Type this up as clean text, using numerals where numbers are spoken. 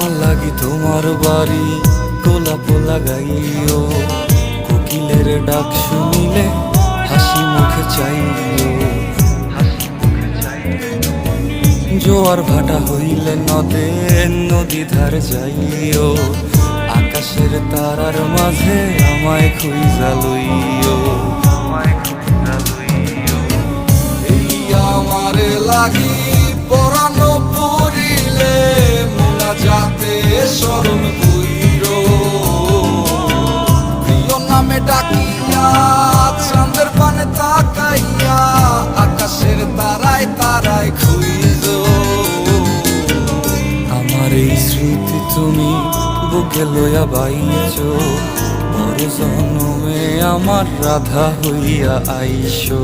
আমার লাগি তোমার বাড়ি গোলাপ লাগাইও, কোকিলের ডাক শুনিলে হাসি মুখে চাইও। জোয়ার ভাটা হইলে নদে নদী ধার যাইও, আকাশের তারার মাঝে আমায় খুঁজা লইও। এই আমারে লাগি পরানো পড়িলে মোনাজাতে স্মরণ কইরো, প্রিয় নামে ডাকিয়া চাঁদের পানে তাকাইয়া আকাশের তারায় তারায় খুঁজো। আমার এই স্মৃতি তুমি বুকে লইয়া বাইছো, বড় জনমে আমার রাধা হইয়া আইসো।